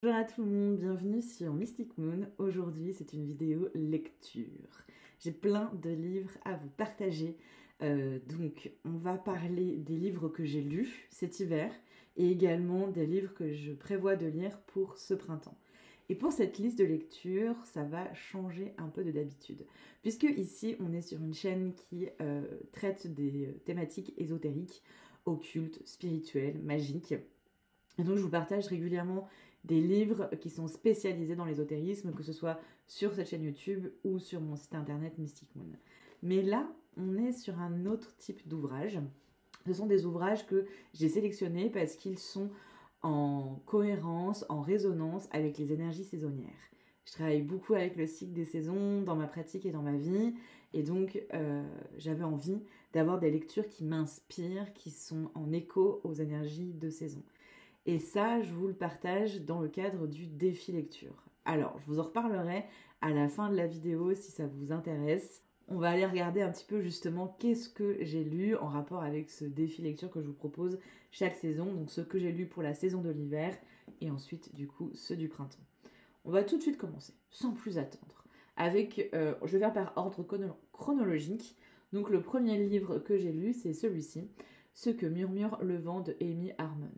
Bonjour à tout le monde, bienvenue sur Mystic Moon. Aujourd'hui, c'est une vidéo lecture. J'ai plein de livres à vous partager. Donc, on va parler des livres que j'ai lus cet hiver et également des livres que je prévois de lire pour ce printemps. Et pour cette liste de lecture, ça va changer un peu de d'habitude. Puisque ici, on est sur une chaîne qui traite des thématiques ésotériques, occultes, spirituelles, magiques. Et donc, je vous partage régulièrement des livres qui sont spécialisés dans l'ésotérisme, que ce soit sur cette chaîne YouTube ou sur mon site internet Mystic Moon. Mais là, on est sur un autre type d'ouvrage. Ce sont des ouvrages que j'ai sélectionnés parce qu'ils sont en cohérence, en résonance avec les énergies saisonnières. Je travaille beaucoup avec le cycle des saisons dans ma pratique et dans ma vie, et donc j'avais envie d'avoir des lectures qui m'inspirent, qui sont en écho aux énergies de saison. Et ça, je vous le partage dans le cadre du défi lecture. Alors, je vous en reparlerai à la fin de la vidéo si ça vous intéresse. On va aller regarder un petit peu justement qu'est-ce que j'ai lu en rapport avec ce défi lecture que je vous propose chaque saison. Donc ce que j'ai lu pour la saison de l'hiver et ensuite du coup ceux du printemps. On va tout de suite commencer, sans plus attendre, avec, je vais faire par ordre chronologique. Donc le premier livre que j'ai lu, c'est celui-ci, Ce que murmure le vent de Amy Harmon.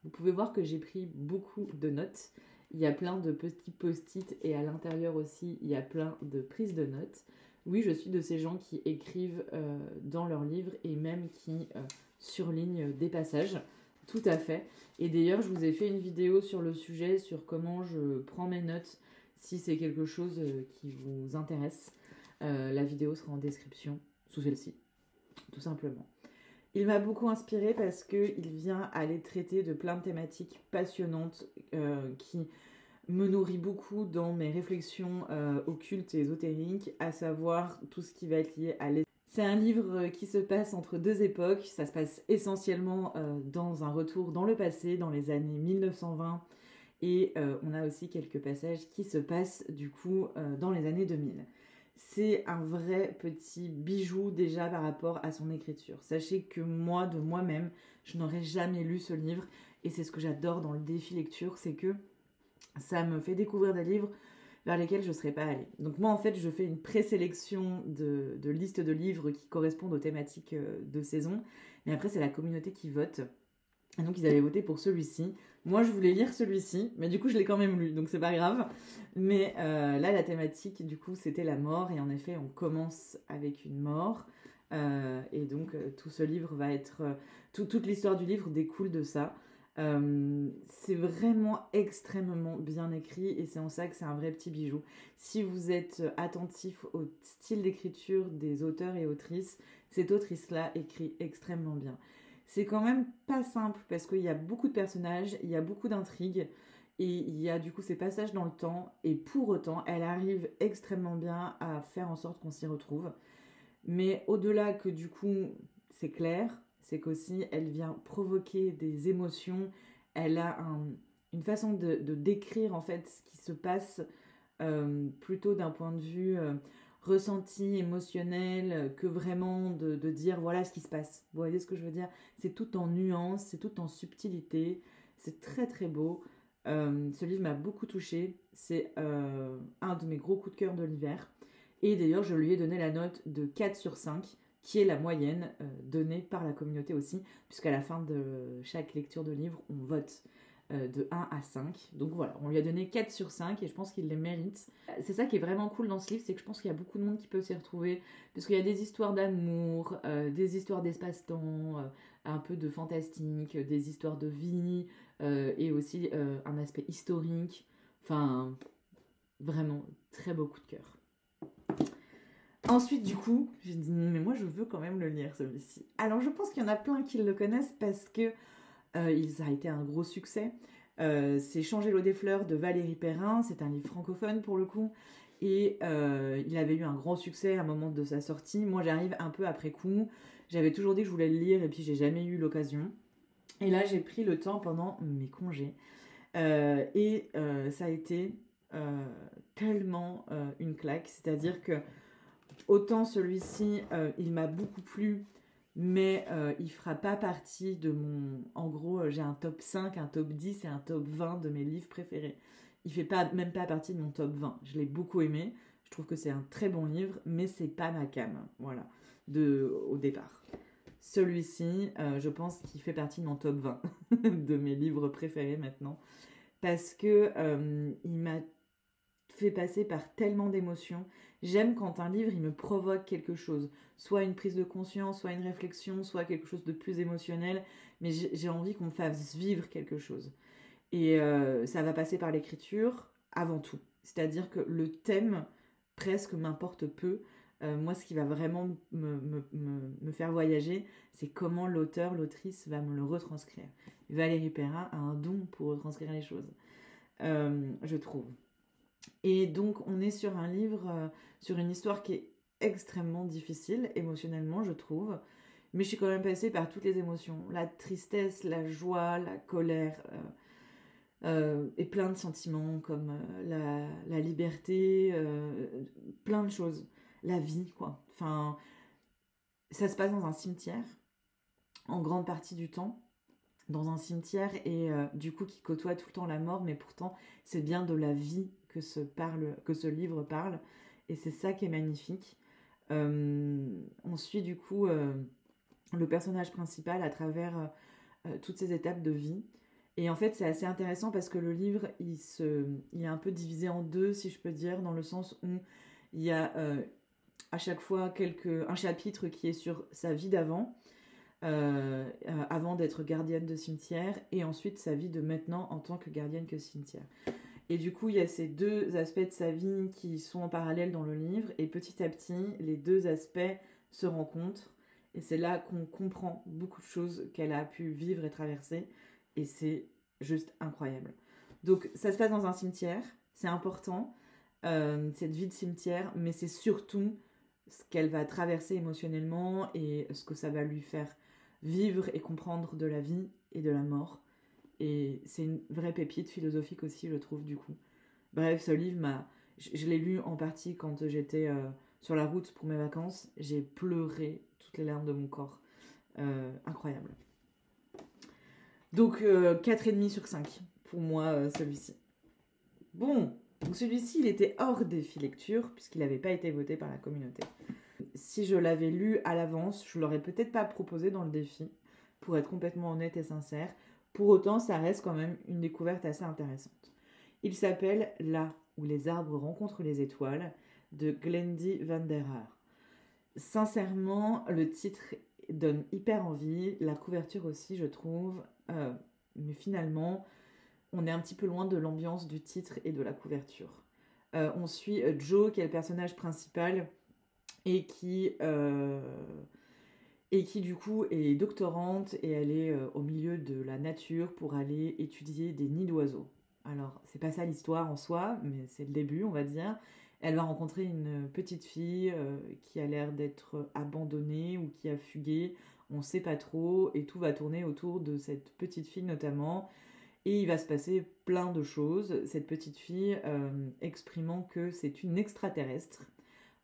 Vous pouvez voir que j'ai pris beaucoup de notes. Il y a plein de petits post-it et à l'intérieur aussi, il y a plein de prises de notes. Oui, je suis de ces gens qui écrivent dans leurs livres et même qui surlignent des passages. Tout à fait. Et d'ailleurs, je vous ai fait une vidéo sur le sujet, sur comment je prends mes notes, si c'est quelque chose qui vous intéresse. La vidéo sera en description, sous celle-ci, tout simplement. Il m'a beaucoup inspiré parce qu'il vient aller traiter de plein de thématiques passionnantes qui me nourrit beaucoup dans mes réflexions occultes et ésotériques, à savoir tout ce qui va être lié à l'esprit. C'est un livre qui se passe entre deux époques. Ça se passe essentiellement dans un retour dans le passé, dans les années 1920. Et on a aussi quelques passages qui se passent du coup dans les années 2000. C'est un vrai petit bijou déjà par rapport à son écriture. Sachez que moi, de moi-même, je n'aurais jamais lu ce livre. Et c'est ce que j'adore dans le défi lecture, c'est que ça me fait découvrir des livres vers lesquels je ne serais pas allée. Donc moi, en fait, je fais une présélection de listes de livres qui correspondent aux thématiques de saison. Mais après, c'est la communauté qui vote. Et donc, ils avaient voté pour celui-ci. Moi, je voulais lire celui-ci, mais du coup, je l'ai quand même lu, donc c'est pas grave. Mais là, la thématique, du coup, c'était la mort. Et en effet, on commence avec une mort. Et donc, tout ce livre va être... toute l'histoire du livre découle de ça. C'est vraiment extrêmement bien écrit et c'est en ça que c'est un vrai petit bijou. Si vous êtes attentif au style d'écriture des auteurs et autrices, cette autrice-là écrit extrêmement bien. C'est quand même pas simple parce qu'il y a beaucoup de personnages, il y a beaucoup d'intrigues et il y a du coup ces passages dans le temps et pour autant elle arrive extrêmement bien à faire en sorte qu'on s'y retrouve. Mais au-delà que du coup c'est clair, c'est qu'aussi elle vient provoquer des émotions, elle a une façon de décrire en fait ce qui se passe plutôt d'un point de vue ressenti, émotionnel, que vraiment de dire voilà ce qui se passe. Vous voyez ce que je veux dire? C'est tout en nuances, c'est tout en subtilité, c'est très très beau. Ce livre m'a beaucoup touchée, c'est un de mes gros coups de cœur de l'hiver. Et d'ailleurs, je lui ai donné la note de 4 sur 5, qui est la moyenne donnée par la communauté aussi, puisqu'à la fin de chaque lecture de livre, on vote de 1 à 5. Donc voilà, on lui a donné 4 sur 5 et je pense qu'il les mérite. C'est ça qui est vraiment cool dans ce livre, c'est que je pense qu'il y a beaucoup de monde qui peut s'y retrouver, parce qu'il y a des histoires d'amour, des histoires d'espace-temps, un peu de fantastique, des histoires de vie, et aussi un aspect historique. Enfin, vraiment, très beau coup de cœur. Ensuite, du coup, j'ai dit, mais moi, je veux quand même le lire, celui-ci. Alors, je pense qu'il y en a plein qui le connaissent parce que ça a été un gros succès. C'est Changer l'eau des fleurs de Valérie Perrin. C'est un livre francophone, pour le coup. Et il avait eu un grand succès à un moment de sa sortie. Moi, j'arrive un peu après coup. J'avais toujours dit que je voulais le lire et puis j'ai jamais eu l'occasion. Et là, j'ai pris le temps pendant mes congés. Et ça a été tellement une claque. C'est-à-dire que autant celui-ci, il m'a beaucoup plu mais il fera pas partie de mon... En gros, j'ai un top 5, un top 10 et un top 20 de mes livres préférés. Il fait même pas partie de mon top 20. Je l'ai beaucoup aimé, je trouve que c'est un très bon livre, mais c'est pas ma came, voilà, au départ. Celui-ci, je pense qu'il fait partie de mon top 20 de mes livres préférés maintenant, parce que il m'a fait passer par tellement d'émotions. J'aime quand un livre, il me provoque quelque chose, soit une prise de conscience, soit une réflexion, soit quelque chose de plus émotionnel, mais j'ai envie qu'on me fasse vivre quelque chose. Et ça va passer par l'écriture avant tout. C'est-à-dire que le thème presque m'importe peu. Moi, ce qui va vraiment me faire voyager, c'est comment l'auteur, l'autrice va me le retranscrire. Valérie Perrin a un don pour retranscrire les choses, je trouve. Et donc, on est sur un livre, sur une histoire qui est extrêmement difficile émotionnellement, je trouve. Mais je suis quand même passée par toutes les émotions. La tristesse, la joie, la colère, et plein de sentiments comme la liberté, plein de choses. La vie, quoi. Enfin, ça se passe dans un cimetière, en grande partie du temps. Dans un cimetière et du coup qui côtoie tout le temps la mort, mais pourtant c'est bien de la vie que ce livre parle, et c'est ça qui est magnifique. On suit du coup le personnage principal à travers toutes ces étapes de vie, et en fait c'est assez intéressant parce que le livre il est un peu divisé en deux, si je peux dire, dans le sens où il y a à chaque fois un chapitre qui est sur sa vie d'avant, avant d'être gardienne de cimetière, et ensuite sa vie de maintenant en tant que gardienne de cimetière. Et du coup, il y a ces deux aspects de sa vie qui sont en parallèle dans le livre, et petit à petit, les deux aspects se rencontrent, et c'est là qu'on comprend beaucoup de choses qu'elle a pu vivre et traverser, et c'est juste incroyable. Donc ça se passe dans un cimetière, c'est important, cette vie de cimetière, mais c'est surtout ce qu'elle va traverser émotionnellement et ce que ça va lui faire vivre et comprendre de la vie et de la mort. Et c'est une vraie pépite philosophique aussi, je trouve, du coup. Bref, ce livre, je l'ai lu en partie quand j'étais sur la route pour mes vacances. J'ai pleuré toutes les larmes de mon corps. Incroyable. Donc, 4,5 sur 5 pour moi, celui-ci. Bon, donc celui-ci, il était hors défi lecture, puisqu'il n'avait pas été voté par la communauté. Si je l'avais lu à l'avance, je ne l'aurais peut-être pas proposé dans le défi, pour être complètement honnête et sincère. Pour autant, ça reste quand même une découverte assez intéressante. Il s'appelle Là où les arbres rencontrent les étoiles, de Glendy van der Haar. Sincèrement, le titre donne hyper envie, la couverture aussi, je trouve, mais finalement, on est un petit peu loin de l'ambiance du titre et de la couverture. On suit Jo, qui est le personnage principal, et qui du coup est doctorante, et elle est au milieu de la nature pour aller étudier des nids d'oiseaux. Alors, c'est pas ça l'histoire en soi, mais c'est le début, on va dire. Elle va rencontrer une petite fille qui a l'air d'être abandonnée ou qui a fugué, on sait pas trop, et tout va tourner autour de cette petite fille notamment. Et il va se passer plein de choses. Cette petite fille exprimant que c'est une extraterrestre.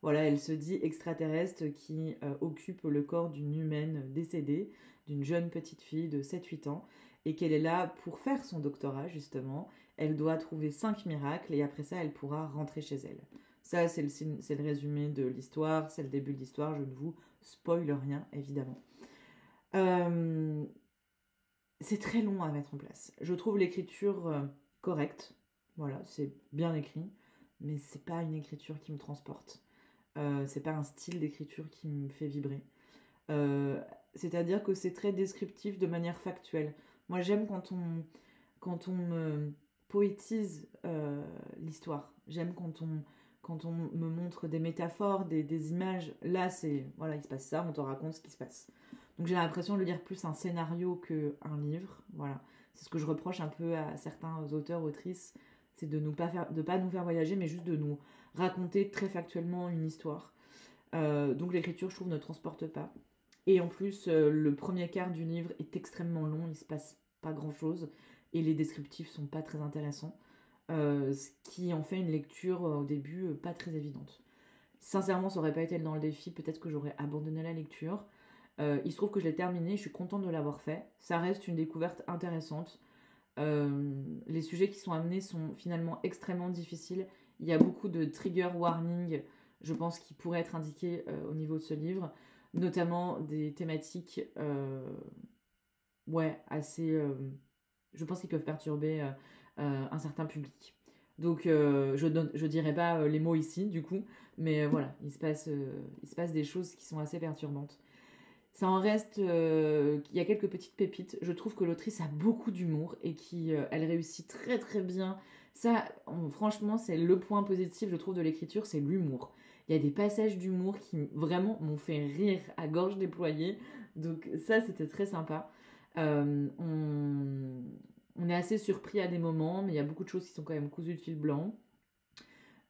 Voilà, elle se dit extraterrestre qui occupe le corps d'une humaine décédée, d'une jeune petite fille de 7-8 ans, et qu'elle est là pour faire son doctorat, justement. Elle doit trouver 5 miracles, et après ça, elle pourra rentrer chez elle. Ça, c'est le résumé de l'histoire, c'est le début de l'histoire, je ne vous spoile rien, évidemment. C'est très long à mettre en place. Je trouve l'écriture correcte, voilà, c'est bien écrit, mais c'est pas une écriture qui me transporte. C'est pas un style d'écriture qui me fait vibrer. C'est-à-dire que c'est très descriptif de manière factuelle. Moi, j'aime quand on me poétise l'histoire. J'aime quand on me montre des métaphores, des images. Là, voilà, il se passe ça, on te raconte ce qui se passe. Donc j'ai l'impression de lire plus un scénario qu'un livre. Voilà, c'est ce que je reproche un peu à certains auteurs, autrices, c'est de pas nous faire voyager, mais juste de nous raconter très factuellement une histoire. Donc l'écriture, je trouve, ne transporte pas. Et en plus, le premier quart du livre est extrêmement long, il se passe pas grand-chose, et les descriptifs sont pas très intéressants, ce qui en fait une lecture au début pas très évidente. Sincèrement, ça aurait pas été dans le défi, peut-être que j'aurais abandonné la lecture. Il se trouve que je l'ai terminé, je suis contente de l'avoir fait. Ça reste une découverte intéressante. Les sujets qui sont amenés sont finalement extrêmement difficiles. Il y a beaucoup de trigger warning, je pense, qui pourraient être indiqués au niveau de ce livre, notamment des thématiques assez... je pense qu'ils peuvent perturber un certain public. Donc je dirais pas les mots ici, du coup, mais voilà, il se passe des choses qui sont assez perturbantes. Ça en reste, il y a quelques petites pépites. Je trouve que l'autrice a beaucoup d'humour et elle réussit très très bien. Ça, franchement, c'est le point positif, je trouve, de l'écriture, c'est l'humour. Il y a des passages d'humour qui vraiment m'ont fait rire à gorge déployée. Donc ça, c'était très sympa. On est assez surpris à des moments, mais il y a beaucoup de choses qui sont quand même cousues de fil blanc.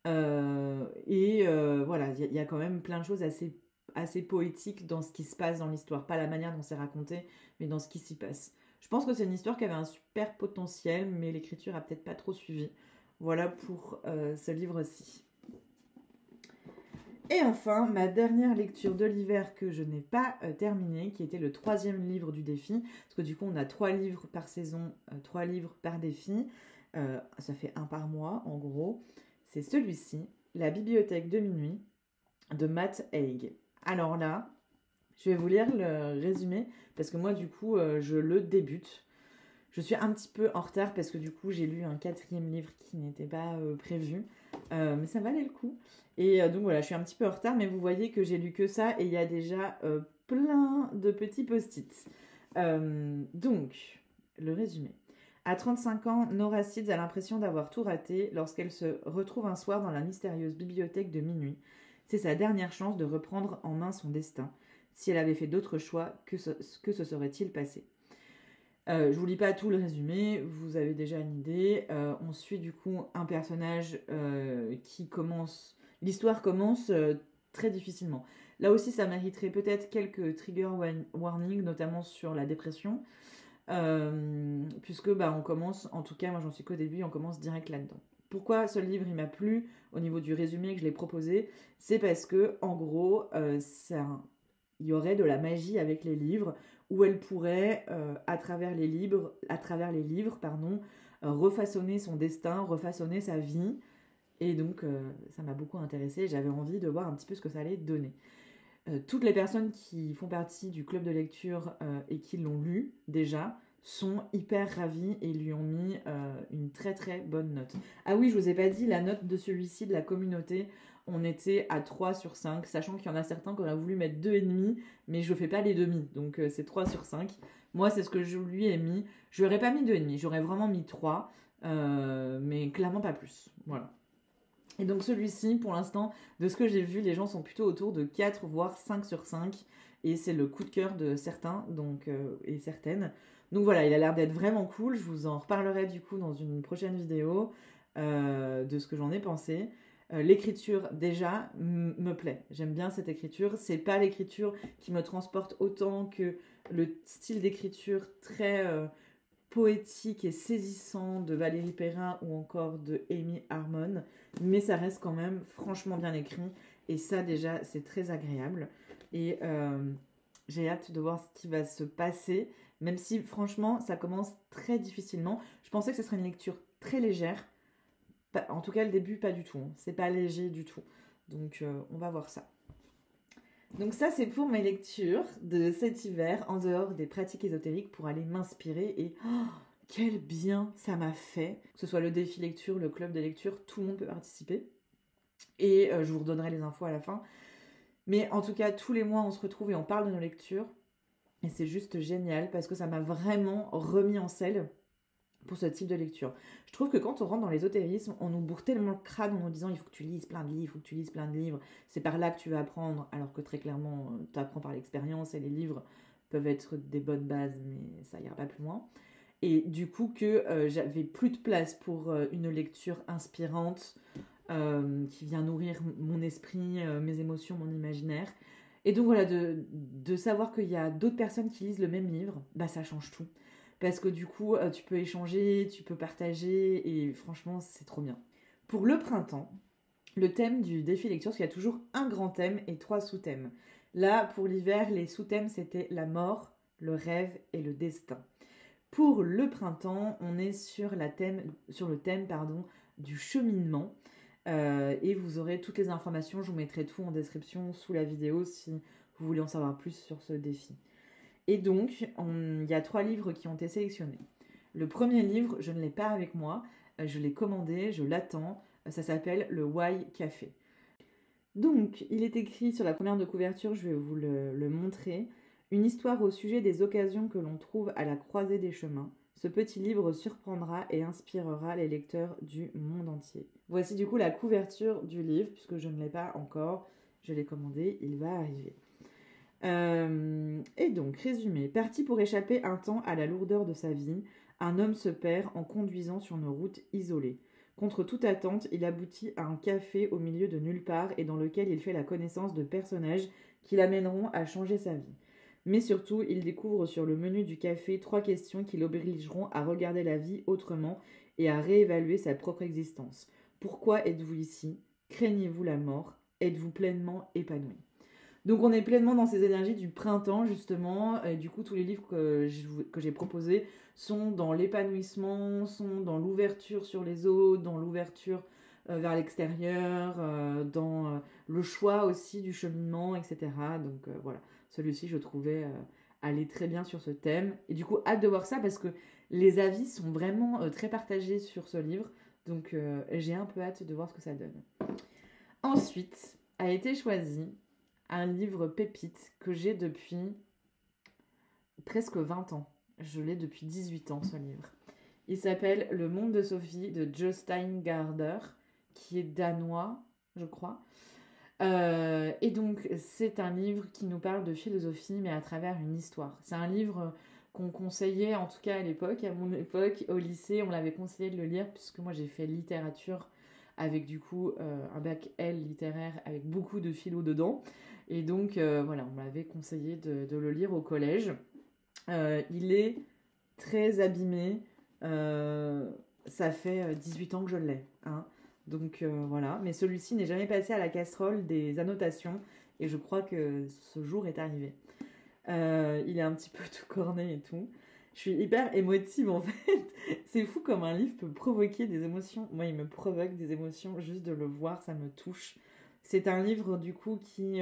Voilà, il y a quand même plein de choses assez poétiques dans ce qui se passe dans l'histoire. Pas la manière dont c'est raconté, mais dans ce qui s'y passe. Je pense que c'est une histoire qui avait un super potentiel, mais l'écriture a peut-être pas trop suivi. Voilà pour ce livre-ci. Et enfin, ma dernière lecture de l'hiver que je n'ai pas terminée, qui était le 3e livre du défi, parce que du coup on a 3 livres par saison, 3 livres par défi, ça fait 1 par mois en gros. C'est celui-ci, La bibliothèque de minuit, de Matt Haig. Alors là, je vais vous lire le résumé, parce que moi du coup je le débute. Je suis un petit peu en retard parce que du coup j'ai lu un 4e livre qui n'était pas prévu, mais ça valait le coup. Et donc voilà, je suis un petit peu en retard, mais vous voyez que j'ai lu que ça et il y a déjà plein de petits post-it. Donc, le résumé. À 35 ans, Nora Seeds a l'impression d'avoir tout raté lorsqu'elle se retrouve un soir dans la mystérieuse bibliothèque de minuit. C'est sa dernière chance de reprendre en main son destin. Si elle avait fait d'autres choix, que se serait-il passé ? Je vous lis pas tout le résumé, vous avez déjà une idée. On suit du coup un personnage qui commence... L'histoire commence très difficilement. Là aussi, ça mériterait peut-être quelques trigger warnings, notamment sur la dépression. Puisque on commence, en tout cas moi j'en suis qu'au début, on commence direct là-dedans. Pourquoi ce livre il m'a plu au niveau du résumé que je l'ai proposé? C'est parce que en gros, il y aurait de la magie avec les livres, où elle pourrait, à travers les livres, refaçonner son destin, refaçonner sa vie. Et donc, ça m'a beaucoup intéressée. J'avais envie de voir un petit peu ce que ça allait donner. Toutes les personnes qui font partie du club de lecture et qui l'ont lu déjà sont hyper ravies et lui ont mis une très très bonne note. Ah oui, je vous ai pas dit, la note de celui-ci, de la communauté, on était à 3 sur 5, sachant qu'il y en a certains qui auraient voulu mettre 2,5, mais je fais pas les demi, donc c'est 3 sur 5. Moi, c'est ce que je lui ai mis. Je lui aurais pas mis 2,5, j'aurais vraiment mis 3, mais clairement pas plus. Voilà. Et donc celui-ci, pour l'instant, de ce que j'ai vu, les gens sont plutôt autour de 4 voire 5 sur 5. Et c'est le coup de cœur de certains et certaines. Donc voilà, il a l'air d'être vraiment cool. Je vous en reparlerai du coup dans une prochaine vidéo de ce que j'en ai pensé. L'écriture, déjà, me plaît. J'aime bien cette écriture. C'est pas l'écriture qui me transporte autant que le style d'écriture très... poétique et saisissant de Valérie Perrin ou encore de Amy Harmon, mais ça reste quand même franchement bien écrit et ça déjà c'est très agréable et j'ai hâte de voir ce qui va se passer, même si franchement ça commence très difficilement. Je pensais que ce serait une lecture très légère, en tout cas le début pas du tout, hein. C'est pas léger du tout, donc on va voir ça. Donc ça, c'est pour mes lectures de cet hiver, en dehors des pratiques ésotériques, pour aller m'inspirer. Et quel bien ça m'a fait. Que ce soit le défi lecture, le club de lecture, tout le monde peut participer. Et je vous redonnerai les infos à la fin. Mais en tout cas, tous les mois, on se retrouve et on parle de nos lectures. Et c'est juste génial parce que ça m'a vraiment remis en selle pour ce type de lecture. Je trouve que quand on rentre dans l'ésotérisme, on nous bourre tellement le crâne en nous disant il faut que tu lises plein de livres, il faut que tu lises plein de livres, c'est par là que tu vas apprendre, alors que très clairement, tu apprends par l'expérience et les livres peuvent être des bonnes bases, mais ça ira pas plus loin. Et du coup que j'avais plus de place pour une lecture inspirante qui vient nourrir mon esprit, mes émotions, mon imaginaire. Et donc voilà, de savoir qu'il y a d'autres personnes qui lisent le même livre, ça change tout. Parce que du coup, tu peux échanger, tu peux partager, et franchement, c'est trop bien. Pour le printemps, le thème du défi lecture, parce qu'il y a toujours un grand thème et 3 sous-thèmes. Là, pour l'hiver, les sous-thèmes, c'était la mort, le rêve et le destin. Pour le printemps, on est sur le thème du cheminement. Et vous aurez toutes les informations, je vous mettrai tout en description sous la vidéo si vous voulez en savoir plus sur ce défi. Et donc, il y a 3 livres qui ont été sélectionnés. Le premier livre, je ne l'ai pas avec moi, je l'ai commandé, je l'attends, ça s'appelle le Why Café. Donc, il est écrit sur la première de couverture, je vais vous le montrer. Une histoire au sujet des occasions que l'on trouve à la croisée des chemins. Ce petit livre surprendra et inspirera les lecteurs du monde entier. Voici du coup la couverture du livre, puisque je ne l'ai pas encore, je l'ai commandé, il va arriver. Et donc, résumé. Parti pour échapper un temps à la lourdeur de sa vie, un homme se perd en conduisant sur une route isolée. Contre toute attente, il aboutit à un café au milieu de nulle part et dans lequel il fait la connaissance de personnages qui l'amèneront à changer sa vie. Mais surtout, il découvre sur le menu du café 3 questions qui l'obligeront à regarder la vie autrement et à réévaluer sa propre existence. Pourquoi êtes-vous ici? Craignez-vous la mort? Êtes-vous pleinement épanoui? Donc on est pleinement dans ces énergies du printemps justement, et du coup tous les livres que j'ai proposés sont dans l'épanouissement, sont dans l'ouverture sur les autres, dans l'ouverture vers l'extérieur, dans le choix aussi du cheminement, etc. Donc voilà, celui-ci je trouvais aller très bien sur ce thème, et du coup hâte de voir ça parce que les avis sont vraiment très partagés sur ce livre, donc j'ai un peu hâte de voir ce que ça donne. Ensuite a été choisi un livre pépite que j'ai depuis presque 20 ans. Je l'ai depuis 18 ans, ce livre. Il s'appelle Le Monde de Sophie de Jostein Gaarder, qui est danois, je crois. Et donc, c'est un livre qui nous parle de philosophie, mais à travers une histoire. C'est un livre qu'on conseillait, en tout cas à l'époque, à mon époque, au lycée, on l'avait conseillé de le lire, puisque moi j'ai fait littérature avec du coup un bac L littéraire avec beaucoup de philo dedans. Et donc voilà, on m'avait conseillé de le lire au collège. Il est très abîmé, ça fait 18 ans que je l'ai. Hein. Donc voilà, mais celui-ci n'est jamais passé à la casserole des annotations et je crois que ce jour est arrivé. Il est un petit peu tout corné et tout. Je suis hyper émotive en fait. C'est fou comme un livre peut provoquer des émotions. Moi, il me provoque des émotions juste de le voir, ça me touche. C'est un livre du coup qui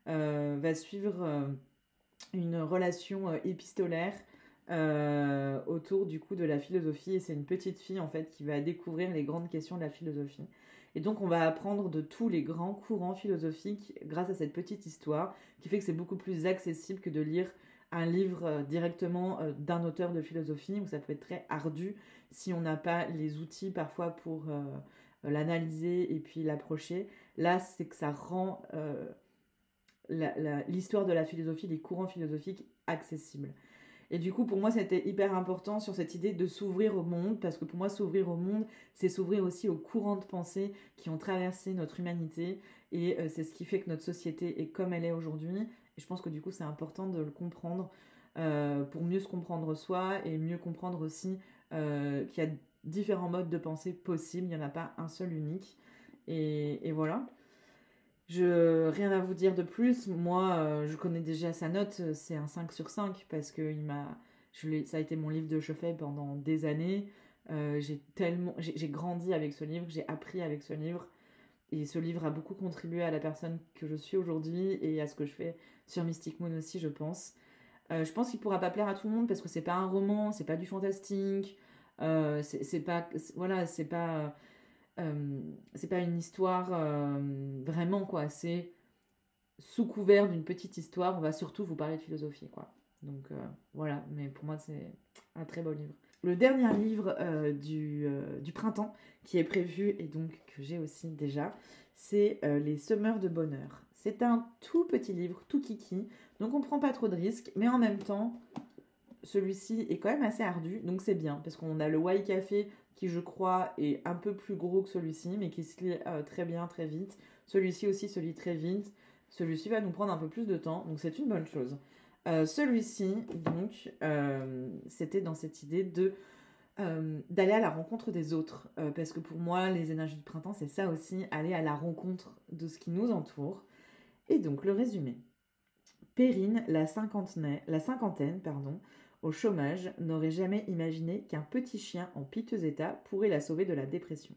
va suivre une relation épistolaire autour du coup de la philosophie. Et c'est une petite fille en fait qui va découvrir les grandes questions de la philosophie. Et donc on va apprendre de tous les grands courants philosophiques grâce à cette petite histoire qui fait que c'est beaucoup plus accessible que de lire un livre directement d'un auteur de philosophie où ça peut être très ardu si on n'a pas les outils parfois pour l'analyser et puis l'approcher. Là, c'est que ça rend l'histoire de la philosophie, les courants philosophiques accessibles. Et du coup, pour moi, c'était hyper important sur cette idée de s'ouvrir au monde, parce que pour moi, s'ouvrir au monde, c'est s'ouvrir aussi aux courants de pensée qui ont traversé notre humanité, et c'est ce qui fait que notre société est comme elle est aujourd'hui. Et je pense que du coup, c'est important de le comprendre pour mieux se comprendre soi, et mieux comprendre aussi qu'il y a différents modes de pensée possibles, il n'y en a pas un seul unique. Et voilà. Rien à vous dire de plus. Moi, je connais déjà sa note, c'est un 5 sur 5 parce que ça a été mon livre de chevet pendant des années. J'ai grandi avec ce livre, j'ai appris avec ce livre. Et ce livre a beaucoup contribué à la personne que je suis aujourd'hui et à ce que je fais sur Mystic Moon aussi, je pense. Je pense qu'il pourra pas plaire à tout le monde parce que c'est pas un roman, c'est pas du fantastique, voilà, c'est pas une histoire vraiment quoi, c'est sous couvert d'une petite histoire, on va surtout vous parler de philosophie quoi. Donc voilà, mais pour moi c'est un très beau livre. Le dernier livre du printemps qui est prévu et donc que j'ai aussi déjà, c'est Les Semeurs de Bonheur. C'est un tout petit livre, tout kiki, donc on prend pas trop de risques, mais en même temps, celui-ci est quand même assez ardu, donc c'est bien, parce qu'on a le Why Café qui je crois est un peu plus gros que celui-ci, mais qui se lit très bien, très vite. Celui-ci aussi se lit très vite. Celui-ci va nous prendre un peu plus de temps, donc c'est une bonne chose. Celui-ci, donc, c'était dans cette idée d'aller à la rencontre des autres. Parce que pour moi, les énergies du printemps, c'est ça aussi, aller à la rencontre de ce qui nous entoure. Et donc, le résumé. Perrine, la cinquantaine, au chômage, n'aurait jamais imaginé qu'un petit chien en piteux état pourrait la sauver de la dépression.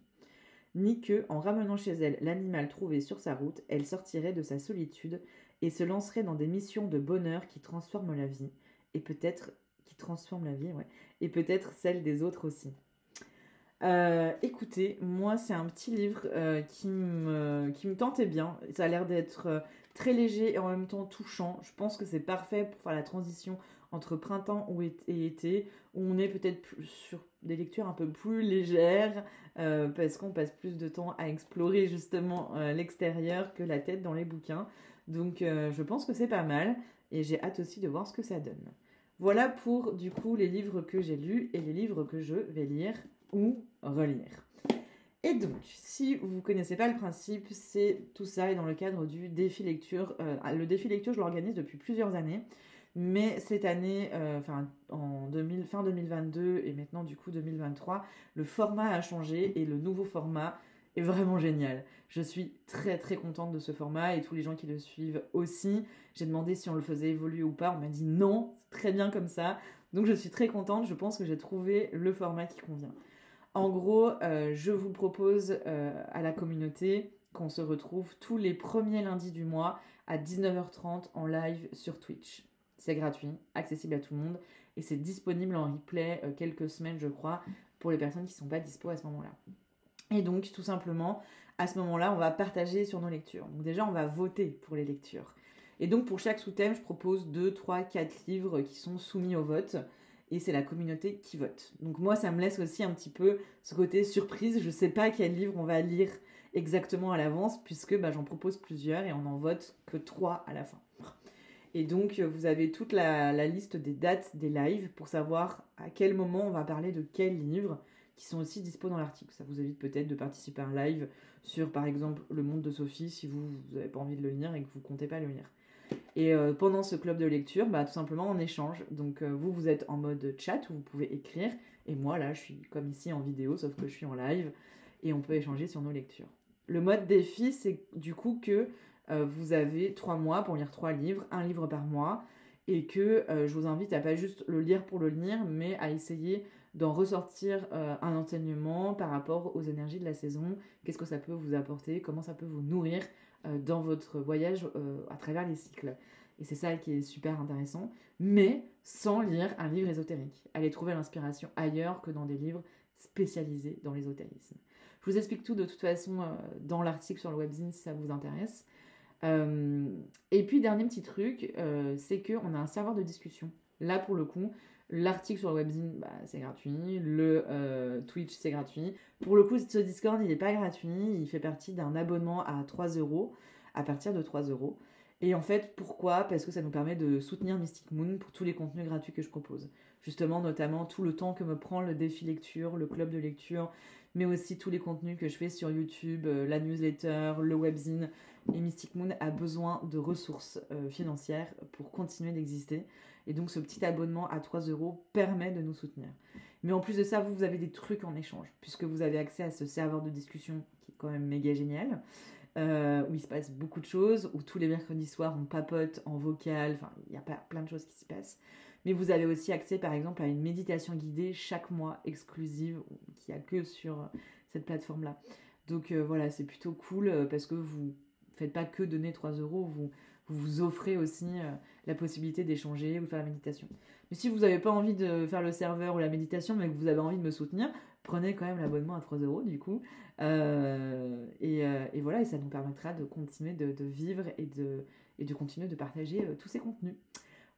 Ni que, en ramenant chez elle l'animal trouvé sur sa route, elle sortirait de sa solitude et se lancerait dans des missions de bonheur qui transforment la vie, et peut-être et peut-être celle des autres aussi. Écoutez, moi c'est un petit livre qui me tentait bien. Ça a l'air d'être très léger et en même temps touchant. Je pense que c'est parfait pour faire la transition entre printemps et été, où on est peut-être sur des lectures un peu plus légères, parce qu'on passe plus de temps à explorer justement l'extérieur que la tête dans les bouquins. Donc je pense que c'est pas mal et j'ai hâte aussi de voir ce que ça donne. Voilà pour du coup les livres que j'ai lus et les livres que je vais lire ou relire. Et donc, si vous ne connaissez pas le principe, c'est tout ça est dans le cadre du défi lecture. Le défi lecture, je l'organise depuis plusieurs années, mais cette année, fin 2022 et maintenant du coup 2023, le format a changé et le nouveau format est vraiment génial. Je suis très très contente de ce format et tous les gens qui le suivent aussi. J'ai demandé si on le faisait évoluer ou pas, on m'a dit non, c'est très bien comme ça. Donc je suis très contente, je pense que j'ai trouvé le format qui convient. En gros, je vous propose à la communauté qu'on se retrouve tous les premiers lundis du mois à 19h30 en live sur Twitch. C'est gratuit, accessible à tout le monde et c'est disponible en replay quelques semaines, je crois, pour les personnes qui ne sont pas dispo à ce moment-là. Et donc, tout simplement, à ce moment-là, on va partager sur nos lectures. Donc déjà, on va voter pour les lectures. Et donc, pour chaque sous-thème, je propose 2, 3, 4 livres qui sont soumis au vote. Et c'est la communauté qui vote. Donc moi, ça me laisse aussi un petit peu ce côté surprise. Je ne sais pas quel livre on va lire exactement à l'avance, puisque j'en propose plusieurs et on n'en vote que 3 à la fin. Et donc, vous avez toute la liste des dates des lives pour savoir à quel moment on va parler de quels livres qui sont aussi dispo dans l'article. Ça vous évite peut-être de participer à un live sur, par exemple, Le Monde de Sophie, si vous n'avez pas envie de le lire et que vous ne comptez pas le lire. Et pendant ce club de lecture, tout simplement on échange. Donc vous êtes en mode chat où vous pouvez écrire. Et moi là, je suis comme ici en vidéo, sauf que je suis en live. Et on peut échanger sur nos lectures. Le mode défi, c'est du coup que vous avez 3 mois pour lire 3 livres, un livre par mois. Et que je vous invite à pas juste le lire pour le lire, mais à essayer d'en ressortir un enseignement par rapport aux énergies de la saison. Qu'est-ce que ça peut vous apporter, comment ça peut vous nourrir dans votre voyage à travers les cycles. Et c'est ça qui est super intéressant, mais sans lire un livre ésotérique. Allez trouver l'inspiration ailleurs que dans des livres spécialisés dans l'ésotérisme. Je vous explique tout de toute façon dans l'article sur le webzine si ça vous intéresse. Et puis dernier petit truc, c'est qu'on a un serveur de discussion. Là pour le coup, l'article sur le webzine, c'est gratuit. Le Twitch, c'est gratuit. Pour le coup, ce Discord, il n'est pas gratuit. Il fait partie d'un abonnement à 3€, à partir de 3€. Et en fait, pourquoi ? Parce que ça nous permet de soutenir Mystic Moon pour tous les contenus gratuits que je propose. Justement, notamment tout le temps que me prend le défi lecture, le club de lecture, mais aussi tous les contenus que je fais sur YouTube, la newsletter, le webzine. Et Mystic Moon a besoin de ressources financières pour continuer d'exister. Et donc ce petit abonnement à 3€ permet de nous soutenir. Mais en plus de ça, vous avez des trucs en échange, puisque vous avez accès à ce serveur de discussion qui est quand même méga génial, où il se passe beaucoup de choses, où tous les mercredis soirs on papote en vocal, enfin il y a plein de choses qui s'y passent. Mais vous avez aussi accès par exemple à une méditation guidée chaque mois exclusive, qui n'y a que sur cette plateforme-là. Donc voilà, c'est plutôt cool parce que vous faites pas que donner 3€, vous vous offrez aussi la possibilité d'échanger ou de faire la méditation. Mais si vous n'avez pas envie de faire le serveur ou la méditation, mais que vous avez envie de me soutenir, prenez quand même l'abonnement à 3€ du coup. Et voilà, et ça nous permettra de continuer de vivre et de continuer de partager tous ces contenus.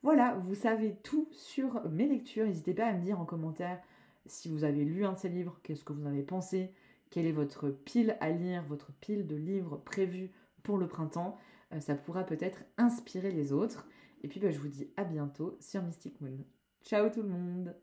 Voilà, vous savez tout sur mes lectures. N'hésitez pas à me dire en commentaire si vous avez lu un de ces livres, qu'est-ce que vous en avez pensé, quelle est votre pile à lire, votre pile de livres prévus pour le printemps. Ça pourra peut-être inspirer les autres. Et puis je vous dis à bientôt sur Mystic Moon. Ciao tout le monde!